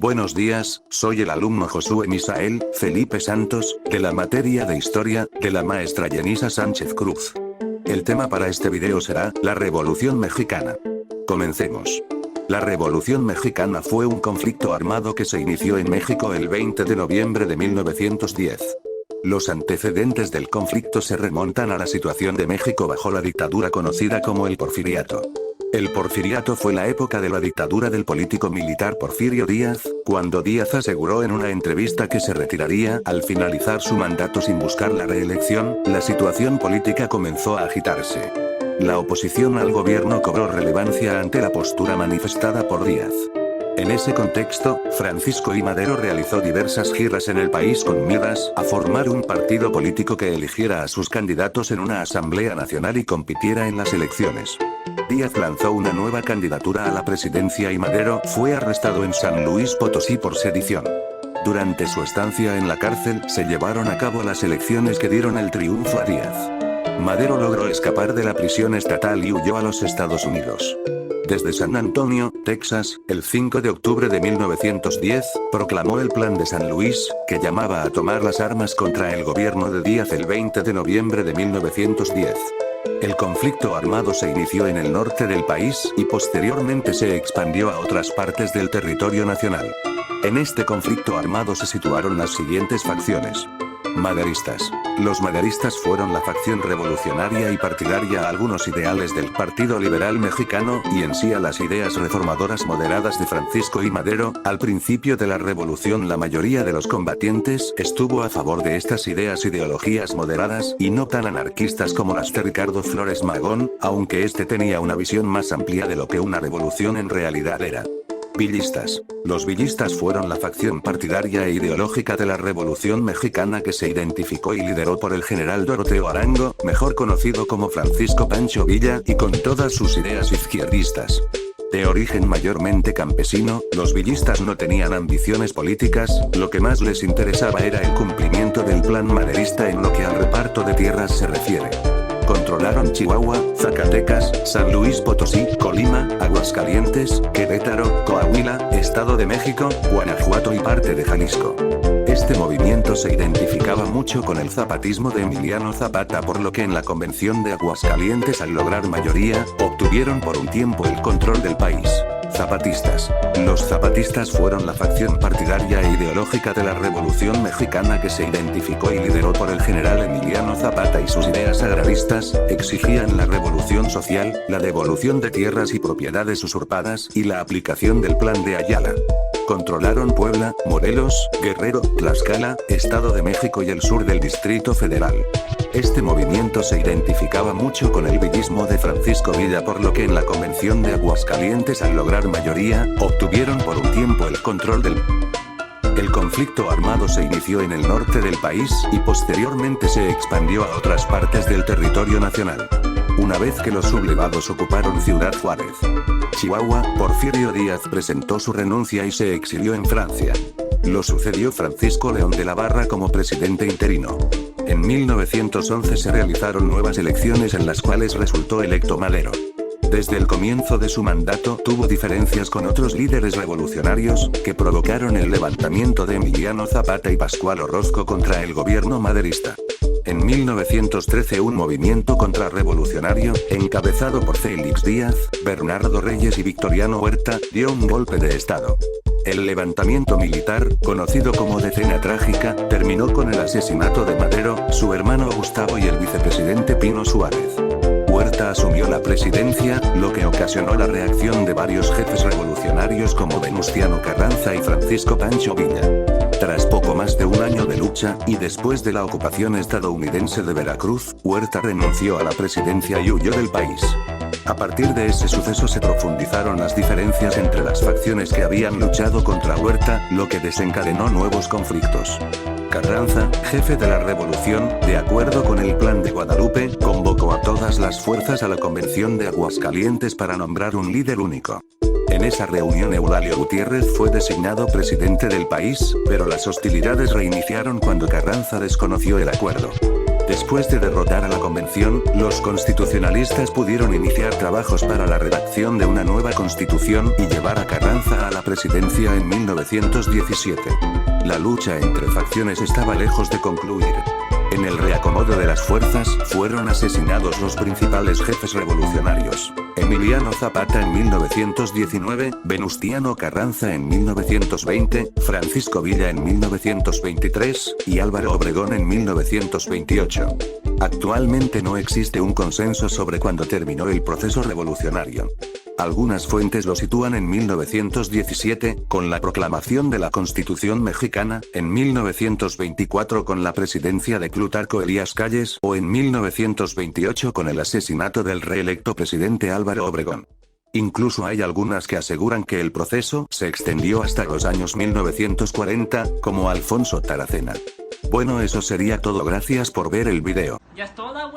Buenos días, soy el alumno Josué Misael Felipe Santos, de la materia de Historia, de la maestra Yenisa Sánchez Cruz. El tema para este video será, la Revolución Mexicana. Comencemos. La Revolución Mexicana fue un conflicto armado que se inició en México el 20 de noviembre de 1910. Los antecedentes del conflicto se remontan a la situación de México bajo la dictadura conocida como el Porfiriato. El Porfiriato fue la época de la dictadura del político militar Porfirio Díaz, cuando Díaz aseguró en una entrevista que se retiraría al finalizar su mandato sin buscar la reelección. La situación política comenzó a agitarse. La oposición al gobierno cobró relevancia ante la postura manifestada por Díaz. En ese contexto, Francisco I. Madero realizó diversas giras en el país con miras a formar un partido político que eligiera a sus candidatos en una asamblea nacional y compitiera en las elecciones. Díaz lanzó una nueva candidatura a la presidencia y Madero fue arrestado en San Luis Potosí por sedición. Durante su estancia en la cárcel se llevaron a cabo las elecciones que dieron el triunfo a Díaz. Madero logró escapar de la prisión estatal y huyó a los Estados Unidos. Desde San Antonio, Texas, el 5 de octubre de 1910, proclamó el Plan de San Luis, que llamaba a tomar las armas contra el gobierno de Díaz el 20 de noviembre de 1910. El conflicto armado se inició en el norte del país y posteriormente se expandió a otras partes del territorio nacional. En este conflicto armado se situaron las siguientes facciones. Maderistas. Los maderistas fueron la facción revolucionaria y partidaria a algunos ideales del Partido Liberal Mexicano y en sí a las ideas reformadoras moderadas de Francisco I. Madero. Al principio de la revolución la mayoría de los combatientes estuvo a favor de estas ideologías moderadas y no tan anarquistas como las de Ricardo Flores Magón, aunque este tenía una visión más amplia de lo que una revolución en realidad era. Villistas. Los villistas fueron la facción partidaria e ideológica de la Revolución Mexicana que se identificó y lideró por el general Doroteo Arango, mejor conocido como Francisco Pancho Villa, y con todas sus ideas izquierdistas. De origen mayormente campesino, los villistas no tenían ambiciones políticas, lo que más les interesaba era el cumplimiento del plan maderista en lo que al reparto de tierras se refiere. Controlaron Chihuahua, Zacatecas, San Luis Potosí, Colima, Aguascalientes, Querétaro, Coahuila, Estado de México, Guanajuato y parte de Jalisco. Este movimiento se identificaba mucho con el zapatismo de Emiliano Zapata, por lo que en la convención de Aguascalientes, al lograr mayoría, obtuvieron por un tiempo el control del país. Zapatistas. Los zapatistas fueron la facción partidaria e ideológica de la Revolución Mexicana que se identificó y lideró por el general Emiliano Zapata y sus ideas agraristas, exigían la revolución social, la devolución de tierras y propiedades usurpadas y la aplicación del Plan de Ayala. Controlaron Puebla, Morelos, Guerrero, Tlaxcala, Estado de México y el sur del Distrito Federal. Este movimiento se identificaba mucho con el villismo de Francisco Villa, por lo que en la convención de Aguascalientes, al lograr mayoría, obtuvieron por un tiempo el control del El conflicto armado se inició en el norte del país y posteriormente se expandió a otras partes del territorio nacional. Una vez que los sublevados ocuparon Ciudad Juárez, Chihuahua, Porfirio Díaz presentó su renuncia y se exilió en Francia. Lo sucedió Francisco León de la Barra como presidente interino. En 1911 se realizaron nuevas elecciones en las cuales resultó electo Madero. Desde el comienzo de su mandato tuvo diferencias con otros líderes revolucionarios, que provocaron el levantamiento de Emiliano Zapata y Pascual Orozco contra el gobierno maderista. En 1913 un movimiento contrarrevolucionario, encabezado por Félix Díaz, Bernardo Reyes y Victoriano Huerta, dio un golpe de estado. El levantamiento militar, conocido como Decena Trágica, terminó con el asesinato de Madero, su hermano Gustavo y el vicepresidente Pino Suárez. Huerta asumió la presidencia, lo que ocasionó la reacción de varios jefes revolucionarios como Venustiano Carranza y Francisco Pancho Villa. Tras poco más de un año de lucha, y después de la ocupación estadounidense de Veracruz, Huerta renunció a la presidencia y huyó del país. A partir de ese suceso se profundizaron las diferencias entre las facciones que habían luchado contra Huerta, lo que desencadenó nuevos conflictos. Carranza, jefe de la revolución, de acuerdo con el Plan de Guadalupe, convocó a todas las fuerzas a la convención de Aguascalientes para nombrar un líder único. En esa reunión Eulalio Gutiérrez fue designado presidente del país, pero las hostilidades reiniciaron cuando Carranza desconoció el acuerdo. Después de derrotar a la convención, los constitucionalistas pudieron iniciar trabajos para la redacción de una nueva constitución y llevar a Carranza a la presidencia en 1917. La lucha entre facciones estaba lejos de concluir. En el reacomodo de las fuerzas, fueron asesinados los principales jefes revolucionarios: Emiliano Zapata en 1919, Venustiano Carranza en 1920, Francisco Villa en 1923, y Álvaro Obregón en 1928. Actualmente no existe un consenso sobre cuándo terminó el proceso revolucionario. Algunas fuentes lo sitúan en 1917, con la proclamación de la Constitución mexicana, en 1924 con la presidencia de Plutarco Elías Calles, o en 1928 con el asesinato del reelecto presidente Álvaro Obregón. Incluso hay algunas que aseguran que el proceso se extendió hasta los años 1940, como Alfonso Taracena. Bueno, eso sería todo, gracias por ver el video. Ya es toda, güey.